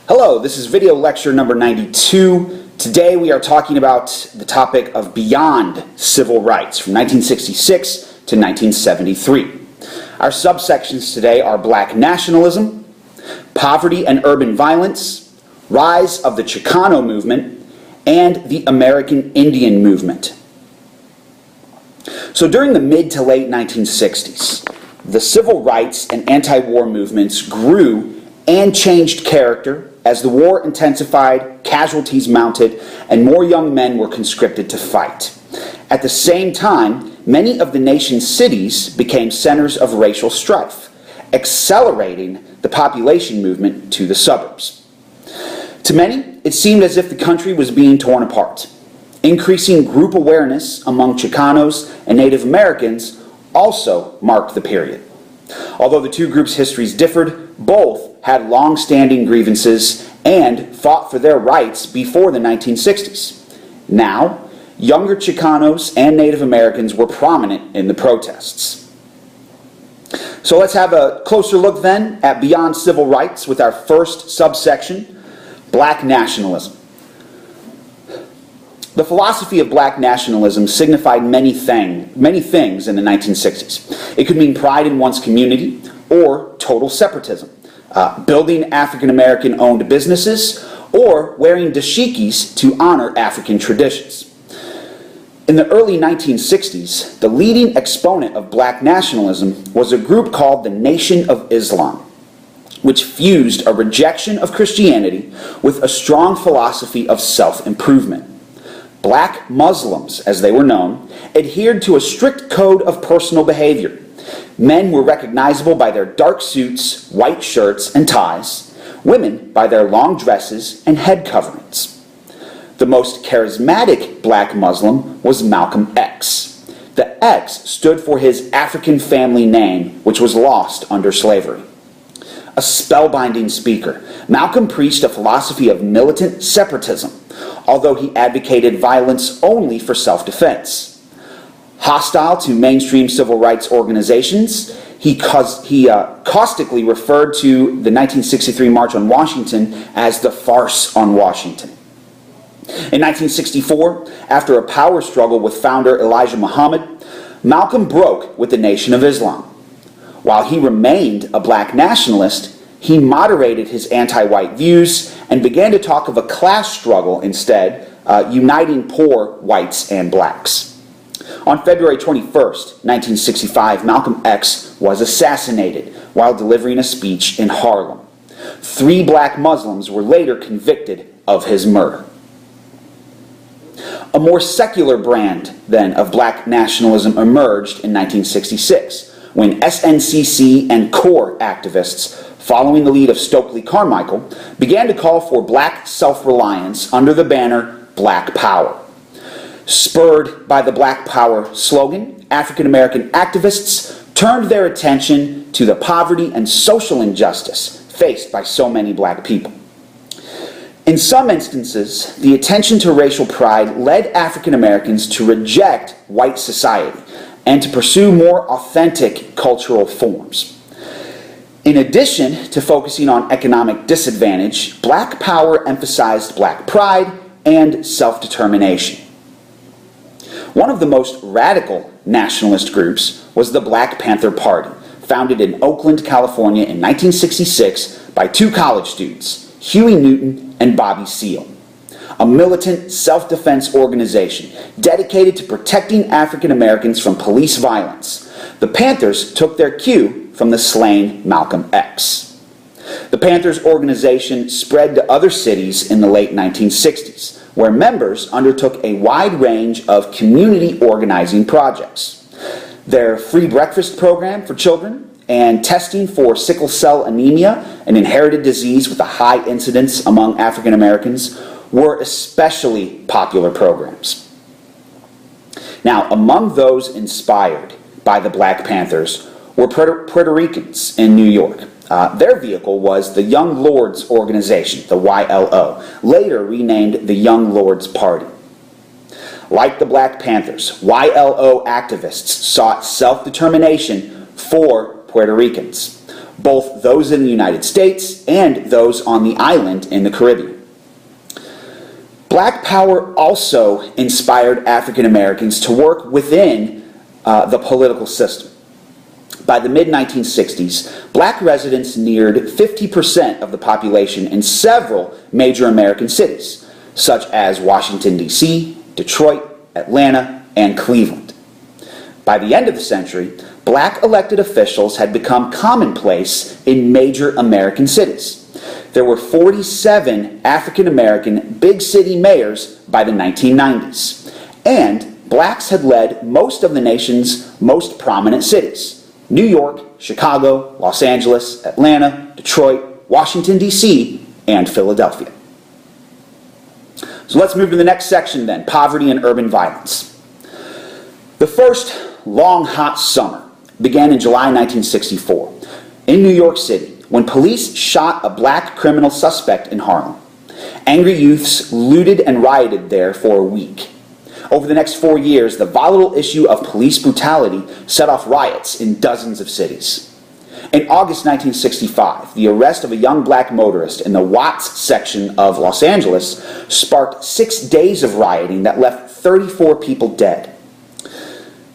Hello, this is video lecture number 92. Today we are talking about the topic of beyond civil rights from 1966 to 1973. Our subsections today are Black nationalism, poverty and urban violence, rise of the Chicano Movement, and the American Indian Movement. So during the mid to late 1960s, the civil rights and anti-war movements grew and changed character as the war intensified, casualties mounted, and more young men were conscripted to fight. At the same time, many of the nation's cities became centers of racial strife, accelerating the population movement to the suburbs. To many, it seemed as if the country was being torn apart. Increasing group awareness among Chicanos and Native Americans also marked the period. Although the two groups' histories differed, both had long-standing grievances and fought for their rights before the 1960s. Now, younger Chicanos and Native Americans were prominent in the protests. So let's have a closer look then at beyond civil rights with our first subsection, Black nationalism. The philosophy of black nationalism signified many things in the 1960s. It could mean pride in one's community or total separatism, building African-American owned businesses, or wearing dashikis to honor African traditions. In the early 1960s, the leading exponent of black nationalism was a group called the Nation of Islam, which fused a rejection of Christianity with a strong philosophy of self-improvement. Black Muslims, as they were known, adhered to a strict code of personal behavior. Men were recognizable by their dark suits, white shirts, and ties. Women by their long dresses and head coverings. The most charismatic black Muslim was Malcolm X. The X stood for his African family name, which was lost under slavery. A spellbinding speaker, Malcolm preached a philosophy of militant separatism, although he advocated violence only for self-defense. Hostile to mainstream civil rights organizations, he caustically referred to the 1963 March on Washington as the farce on Washington. In 1964, after a power struggle with founder Elijah Muhammad, Malcolm broke with the Nation of Islam. While he remained a black nationalist, he moderated his anti-white views and began to talk of a class struggle instead, uniting poor whites and blacks. On February 21st, 1965, Malcolm X was assassinated while delivering a speech in Harlem. 3 black Muslims were later convicted of his murder. A more secular brand, then, of black nationalism emerged in 1966, when SNCC and CORE activists, following the lead of Stokely Carmichael, began to call for black self-reliance under the banner Black Power. Spurred by the Black Power slogan, African-American activists turned their attention to the poverty and social injustice faced by so many black people. In some instances, the attention to racial pride led African-Americans to reject white society and to pursue more authentic cultural forms. In addition to focusing on economic disadvantage, Black Power emphasized black pride and self-determination. One of the most radical nationalist groups was the Black Panther Party, founded in Oakland, California in 1966 by 2 college students, Huey Newton and Bobby Seale. A militant self-defense organization dedicated to protecting African Americans from police violence. The Panthers took their cue from the slain Malcolm X. The Panthers organization spread to other cities in the late 1960s, where members undertook a wide range of community organizing projects. Their free breakfast program for children and testing for sickle cell anemia, an inherited disease with a high incidence among African Americans, were especially popular programs. Now, among those inspired by the Black Panthers were Puerto Ricans in New York. Their vehicle was the Young Lords Organization, the YLO, later renamed the Young Lords Party. Like the Black Panthers, YLO activists sought self-determination for Puerto Ricans. both those in the United States and those on the island in the Caribbean. Black power also inspired African Americans to work within the political system. By the mid-1960s, black residents neared 50% of the population in several major American cities, such as Washington, D.C., Detroit, Atlanta, and Cleveland. By the end of the century, black elected officials had become commonplace in major American cities. There were 47 African American big city mayors by the 1990s, and blacks had led most of the nation's most prominent cities: New York, Chicago, Los Angeles, Atlanta, Detroit, Washington, D.C., and Philadelphia. So let's move to the next section then, poverty and urban violence. The first long, hot summer began in July 1964 in New York City when police shot a black criminal suspect in Harlem. Angry youths looted and rioted there for a week. Over the next 4 years, the volatile issue of police brutality set off riots in dozens of cities. In August 1965, the arrest of a young black motorist in the Watts section of Los Angeles sparked 6 days of rioting that left 34 people dead.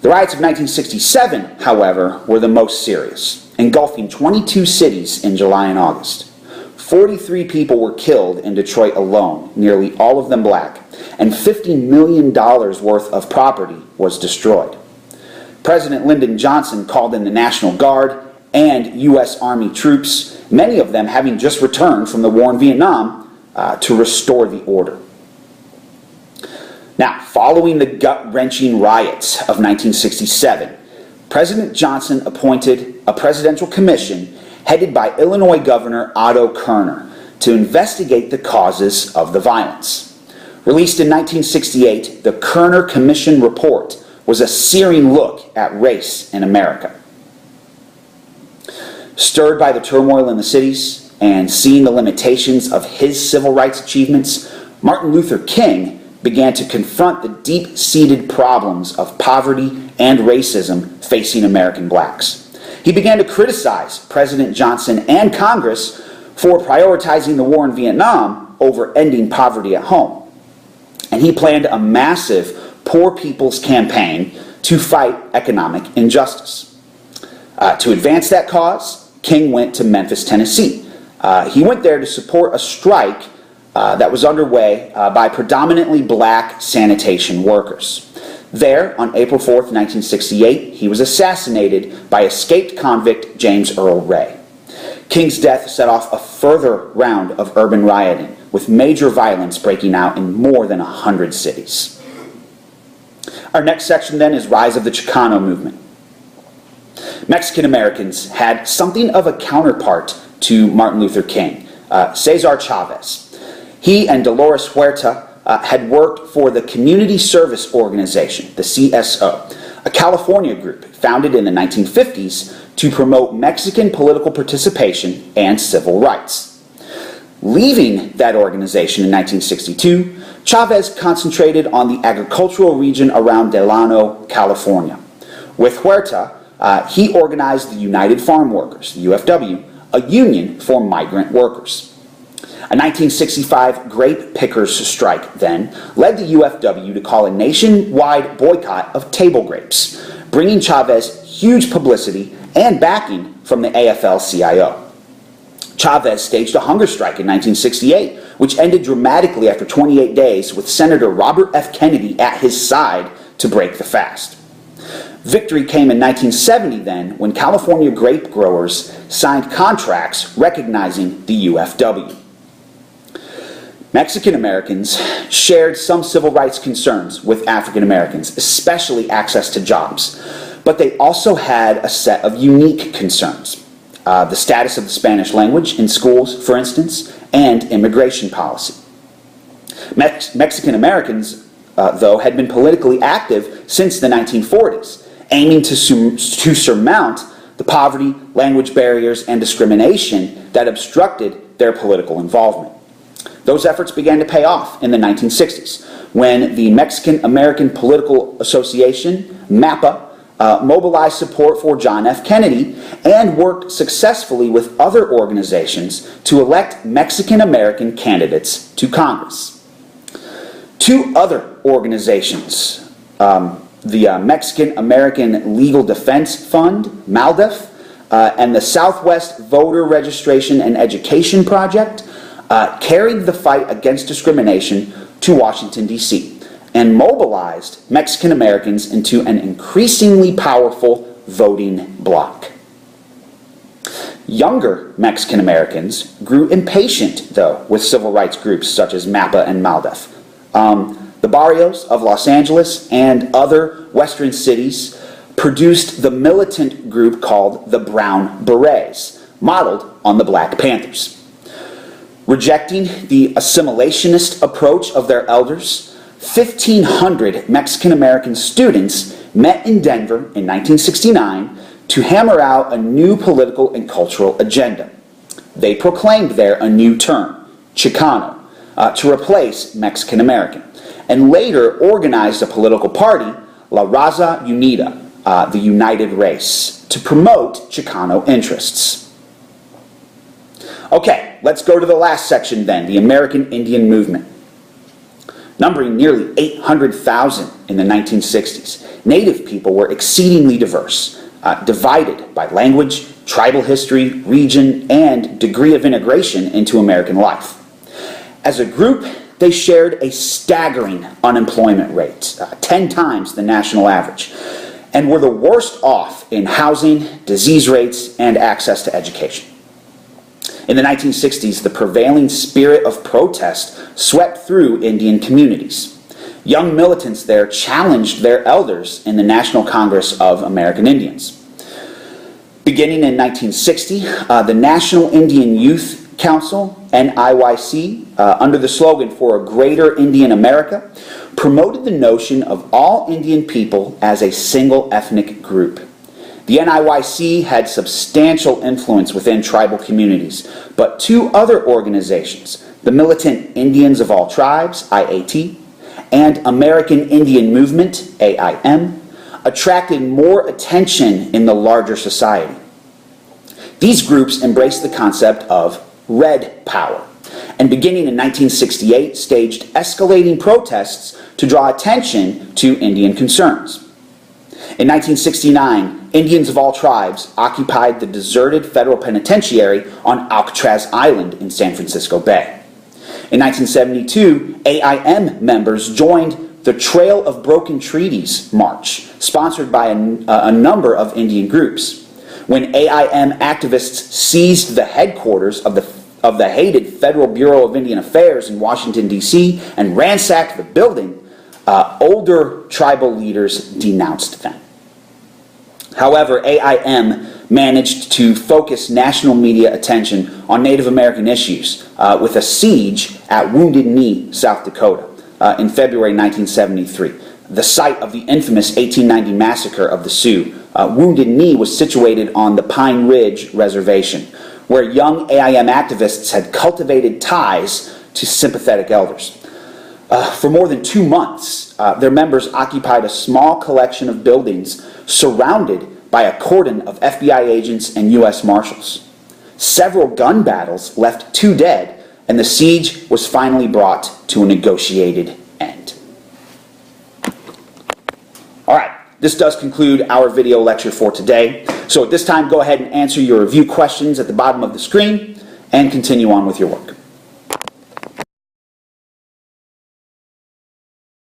The riots of 1967, however, were the most serious, engulfing 22 cities in July and August. 43 people were killed in Detroit alone, nearly all of them black, and $50 million worth of property was destroyed. President Lyndon Johnson called in the National Guard and U.S. Army troops, many of them having just returned from the war in Vietnam, to restore the order. Now, following the gut-wrenching riots of 1967, President Johnson appointed a presidential commission headed by Illinois Governor Otto Kerner to investigate the causes of the violence. Released in 1968, the Kerner Commission report was a searing look at race in America. Stirred by the turmoil in the cities and seeing the limitations of his civil rights achievements, Martin Luther King began to confront the deep-seated problems of poverty and racism facing American blacks. He began to criticize President Johnson and Congress for prioritizing the war in Vietnam over ending poverty at home. And he planned a massive Poor People's Campaign to fight economic injustice. To advance that cause, King went to Memphis, Tennessee. He went there to support a strike that was underway by predominantly black sanitation workers. There, on April 4th, 1968, he was assassinated by escaped convict James Earl Ray. King's death set off a further round of urban rioting, with major violence breaking out in more than 100 cities. Our next section then is Rise of the Chicano Movement. Mexican Americans had something of a counterpart to Martin Luther King, Cesar Chavez. He and Dolores Huerta had worked for the Community Service Organization, the CSO, a California group founded in the 1950s to promote Mexican political participation and civil rights. Leaving that organization in 1962, Chavez concentrated on the agricultural region around Delano, California. With Huerta, he organized the United Farm Workers, the UFW, a union for migrant workers. A 1965 grape pickers strike then led the UFW to call a nationwide boycott of table grapes, bringing Chavez huge publicity and backing from the AFL-CIO. Chavez staged a hunger strike in 1968, which ended dramatically after 28 days with Senator Robert F. Kennedy at his side to break the fast. Victory came in 1970 then, when California grape growers signed contracts recognizing the UFW. Mexican Americans shared some civil rights concerns with African Americans, especially access to jobs, but they also had a set of unique concerns. The status of the Spanish language in schools, for instance, and immigration policy. Mexican Americans, though, had been politically active since the 1940s, aiming to surmount the poverty, language barriers, and discrimination that obstructed their political involvement. Those efforts began to pay off in the 1960s, when the Mexican American Political Association, MAPA, mobilized support for John F. Kennedy, and worked successfully with other organizations to elect Mexican-American candidates to Congress. Two other organizations, the Mexican-American Legal Defense Fund, MALDEF, and the Southwest Voter Registration and Education Project, carried the fight against discrimination to Washington, D.C., and mobilized Mexican Americans into an increasingly powerful voting bloc. Younger Mexican Americans grew impatient, though, with civil rights groups such as MAPA and MALDEF. The barrios of Los Angeles and other western cities produced the militant group called the Brown Berets, modeled on the Black Panthers. Rejecting the assimilationist approach of their elders, 1,500 Mexican-American students met in Denver in 1969 to hammer out a new political and cultural agenda. They proclaimed there a new term, Chicano, to replace Mexican-American, and later organized a political party, La Raza Unida, the United Race, to promote Chicano interests. Okay, let's go to the last section then, the American Indian Movement. Numbering nearly 800,000 in the 1960s, Native people were exceedingly diverse, divided by language, tribal history, region, and degree of integration into American life. As a group, they shared a staggering unemployment rate, 10 times the national average, and were the worst off in housing, disease rates, and access to education. In the 1960s, the prevailing spirit of protest swept through Indian communities. Young militants there challenged their elders in the National Congress of American Indians. Beginning in 1960, the National Indian Youth Council, NIYC, under the slogan for a Greater Indian America, promoted the notion of all Indian people as a single ethnic group. The NIYC had substantial influence within tribal communities, but two other organizations, the Militant Indians of All Tribes, IAT, and American Indian Movement, AIM, attracted more attention in the larger society. These groups embraced the concept of red power, and beginning in 1968, staged escalating protests to draw attention to Indian concerns. In 1969, Indians of all tribes occupied the deserted federal penitentiary on Alcatraz Island in San Francisco Bay. In 1972, AIM members joined the Trail of Broken Treaties March, sponsored by a number of Indian groups. When AIM activists seized the headquarters of the hated Federal Bureau of Indian Affairs in Washington, D.C., and ransacked the building, older tribal leaders denounced them. However, AIM managed to focus national media attention on Native American issues with a siege at Wounded Knee, South Dakota, in February 1973, the site of the infamous 1890 massacre of the Sioux. Wounded Knee was situated on the Pine Ridge Reservation, where young AIM activists had cultivated ties to sympathetic elders. For more than 2 months, their members occupied a small collection of buildings surrounded by a cordon of FBI agents and U.S. Marshals. Several gun battles left 2 dead, and the siege was finally brought to a negotiated end. All right, this does conclude our video lecture for today. So at this time, go ahead and answer your review questions at the bottom of the screen and continue on with your work.